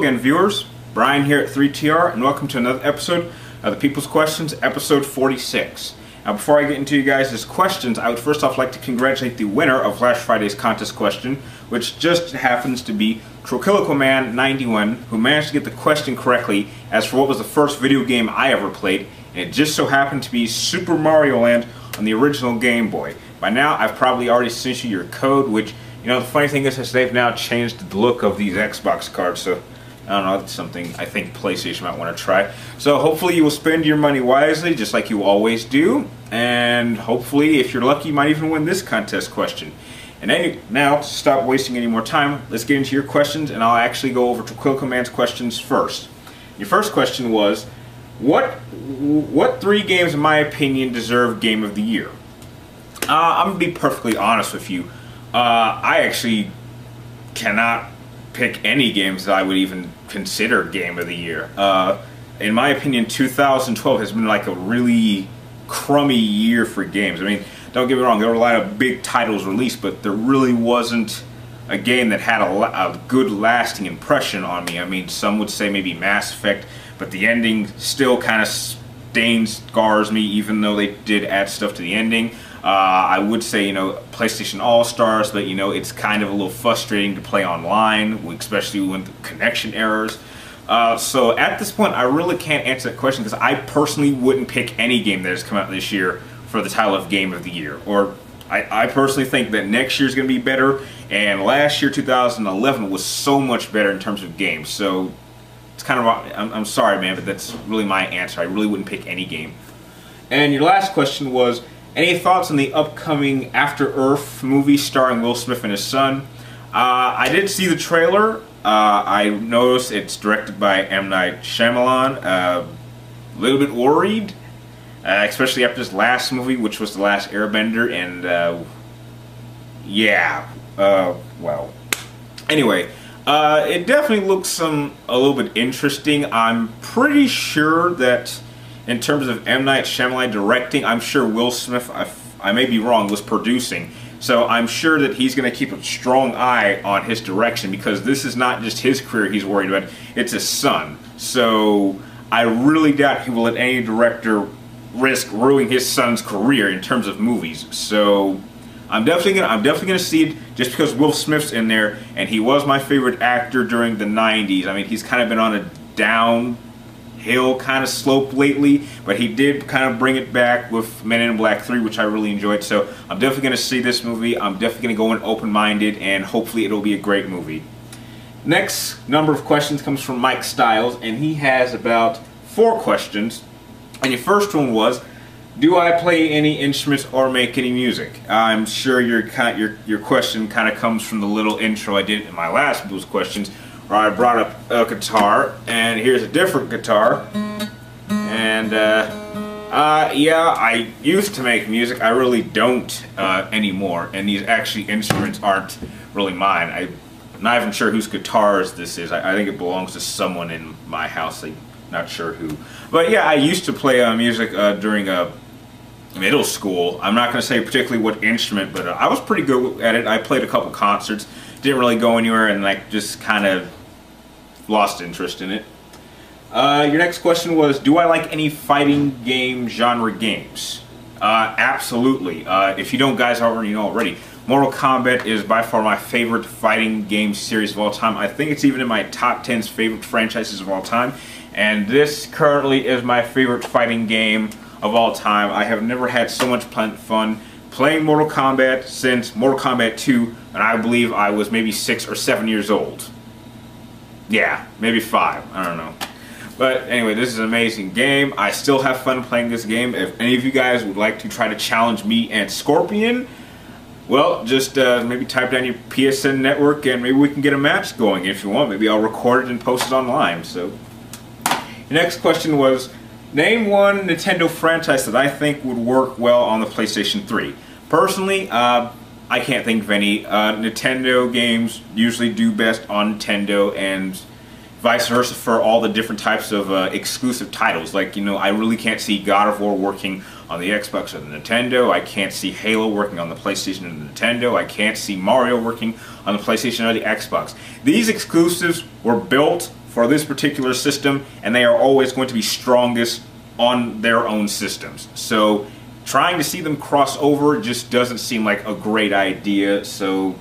again, viewers. Brian here at 3TR, and welcome to another episode of the People's Questions, episode 46. Now, before I get into you guys' questions, I would first off like to congratulate the winner of last Friday's contest question, which just happens to be Trocilicoman91, who managed to get the question correctly as for what was the first video game I ever played, and it just so happened to be Super Mario Land on the original Game Boy. By now, I've probably already sent you your code, which, you know, the funny thing is they've now changed the look of these Xbox cards, so I don't know, it's something I think PlayStation might want to try. So hopefully you will spend your money wisely, just like you always do, and hopefully, if you're lucky, you might even win this contest question. And now, to stop wasting any more time, let's get into your questions, and I'll actually go over Trocilicoman's questions first. Your first question was, what three games, in my opinion, deserve Game of the Year? I'm going to be perfectly honest with you. I actually cannot pick any games that I would even consider Game of the Year. In my opinion, 2012 has been like a really crummy year for games. I mean, don't get me wrong, there were a lot of big titles released, but there really wasn't a game that had a good lasting impression on me. I mean, some would say maybe Mass Effect, but the ending still kind of scars me, even though they did add stuff to the ending. I would say, you know, PlayStation All-Stars, but, you know, it's kind of a little frustrating to play online, especially with connection errors. So at this point, I really can't answer that question because I personally wouldn't pick any game that has come out this year for the title of Game of the Year. Or I personally think that next year's going to be better, and last year, 2011, was so much better in terms of games. So it's kind of, I'm sorry, man, but that's really my answer. I really wouldn't pick any game. And your last question was, any thoughts on the upcoming After Earth movie starring Will Smith and his son? I did see the trailer. I noticed it's directed by M. Night Shyamalan. A little bit worried, especially after this last movie, which was The Last Airbender, and yeah, well. Anyway, it definitely looks a little bit interesting. I'm pretty sure that in terms of M. Night Shyamalan directing, I'm sure Will Smith, I may be wrong, was producing. So I'm sure that he's going to keep a strong eye on his direction, because this is not just his career he's worried about, it's his son. So I really doubt he will let any director risk ruining his son's career in terms of movies. So I'm definitely gonna see it just because Will Smith's in there, and he was my favorite actor during the 90s. I mean, he's kind of been on a downhill kind of slope lately, but he did kind of bring it back with Men in Black 3, which I really enjoyed. So I'm definitely going to see this movie. I'm definitely going to go in open-minded, and hopefully it'll be a great movie. Next number of questions comes from Mike Styles, and he has about 4 questions. And your first one was, do I play any instruments or make any music? I'm sure your question kind of comes from the little intro I did in my last Blues Questions, where I brought up a guitar, and here's a different guitar. And yeah, I used to make music. I really don't anymore, and these actually instruments aren't really mine. I'm not even sure whose guitars this is. I think it belongs to someone in my house. I'm not sure who. But yeah, I used to play music during middle school. I'm not going to say particularly what instrument, but I was pretty good at it. I played a couple concerts. Didn't really go anywhere, and like just kind of lost interest in it. Your next question was, do I like any fighting game genre games? Absolutely. If you don't guys already know already, Mortal Kombat is by far my favorite fighting game series of all time. I think it's even in my top 10 favorite franchises of all time, and this currently is my favorite fighting game of all time. I have never had so much fun playing Mortal Kombat since Mortal Kombat 2, and I believe I was maybe 6 or 7 years old. Yeah, maybe 5, I don't know. But anyway, this is an amazing game. I still have fun playing this game. If any of you guys would like to try to challenge me and Scorpion, well, just maybe type down your PSN network and maybe we can get a match going if you want. Maybe I'll record it and post it online. So, the next question was, name one Nintendo franchise that I think would work well on the PlayStation 3. Personally, I can't think of any. Nintendo games usually do best on Nintendo, and vice versa for all the different types of exclusive titles. Like, you know, I really can't see God of War working on the Xbox or the Nintendo. I can't see Halo working on the PlayStation or the Nintendo. I can't see Mario working on the PlayStation or the Xbox. These exclusives were built for this particular system, and they are always going to be strongest on their own systems. So trying to see them cross over just doesn't seem like a great idea. So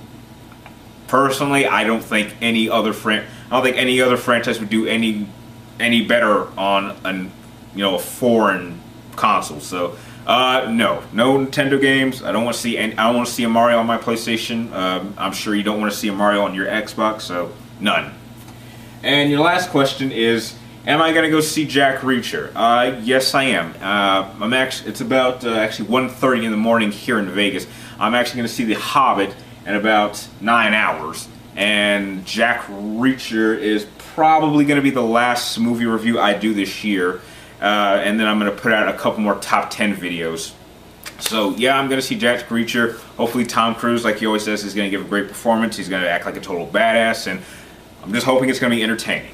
personally, I don't think any other franchise would do any better on a foreign console. So no Nintendo games. I don't want to see I don't want to see a Mario on my PlayStation. I'm sure you don't want to see a Mario on your Xbox. So none. And your last question is, am I going to go see Jack Reacher? Yes, I am. It's about actually 1:30 in the morning here in Vegas. I'm actually going to see The Hobbit in about 9 hours. And Jack Reacher is probably going to be the last movie review I do this year. And then I'm going to put out a couple more top 10 videos. So yeah, I'm going to see Jack Reacher. Hopefully Tom Cruise, like he always says, is going to give a great performance. He's going to act like a total badass. And I'm just hoping it's going to be entertaining.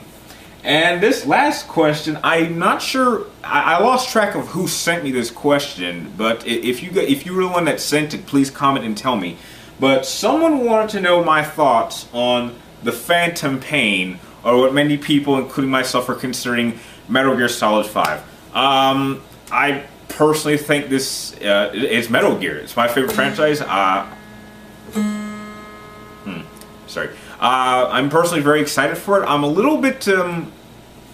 And this last question, I'm not sure, I lost track of who sent me this question, but if you were the one that sent it, please comment and tell me. But someone wanted to know my thoughts on the Phantom Pain, or what many people, including myself, are considering Metal Gear Solid 5. I personally think this is Metal Gear. It's my favorite franchise. Sorry. I'm personally very excited for it. I'm a little bit,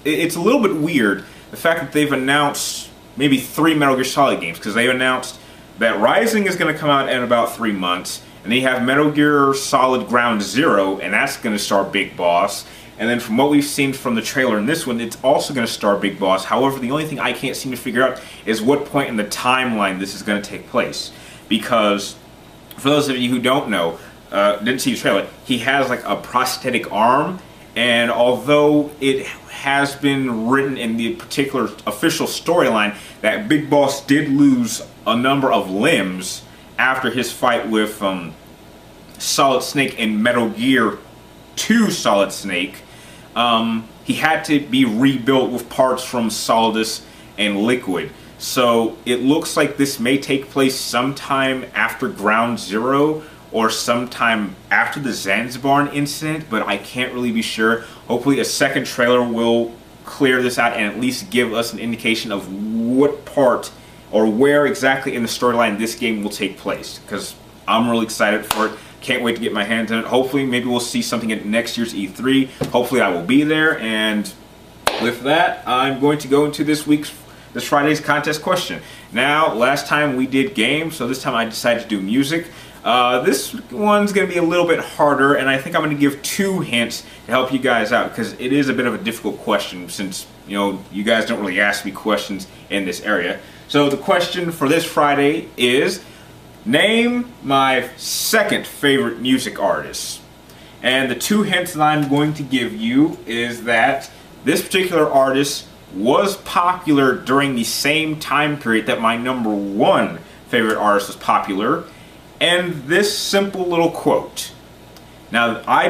it's a little bit weird, the fact that they've announced maybe 3 Metal Gear Solid games, because they announced that Rising is going to come out in about 3 months, and then you have Metal Gear Solid Ground Zero, and that's going to star Big Boss. And then from what we've seen from the trailer in this one, it's also going to star Big Boss. However, the only thing I can't seem to figure out is what point in the timeline this is going to take place. Because, for those of you who don't know, didn't see the trailer, he has like a prosthetic arm, and although it has been written in the particular official storyline that Big Boss did lose a number of limbs after his fight with Solid Snake in Metal Gear 2 Solid Snake, he had to be rebuilt with parts from Solidus and Liquid. So it looks like this may take place sometime after Ground Zero, or sometime after the Zanzibar incident, but I can't really be sure. Hopefully a second trailer will clear this out and at least give us an indication of what part or where exactly in the storyline this game will take place, because I'm really excited for it. Can't wait to get my hands on it. Hopefully maybe we'll see something at next year's E3. Hopefully I will be there. And with that, I'm going to go into this Friday's contest question. Now, last time we did games, so this time I decided to do music. This one's going to be a little bit harder, and I think I'm going to give 2 hints to help you guys out, because it is a bit of a difficult question since, you guys don't really ask me questions in this area. So the question for this Friday is, name my second favorite music artist. And the 2 hints that I'm going to give you is that this particular artist was popular during the same time period that my number 1 favorite artist was popular. And this simple little quote. Now I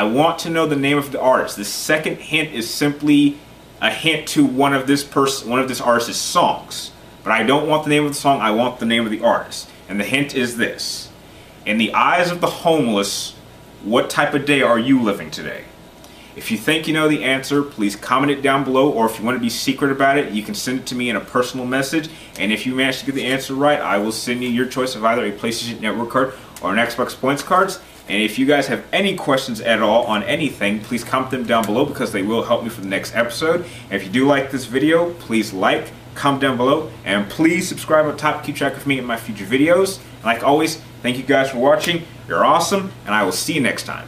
want to know the name of the artist. The second hint is simply a hint to one of this artist's songs. But I don't want the name of the song, I want the name of the artist. And the hint is this. In the eyes of the homeless, what type of day are you living today? If you think you know the answer, please comment it down below, or if you want to be secret about it, you can send it to me in a personal message. And if you manage to get the answer right, I will send you your choice of either a PlayStation Network card or an Xbox Points cards. And if you guys have any questions at all on anything, please comment them down below, because they will help me for the next episode. And if you do like this video, please like, comment down below, and please subscribe up top to keep track of me in my future videos. And like always, thank you guys for watching. You're awesome, and I will see you next time.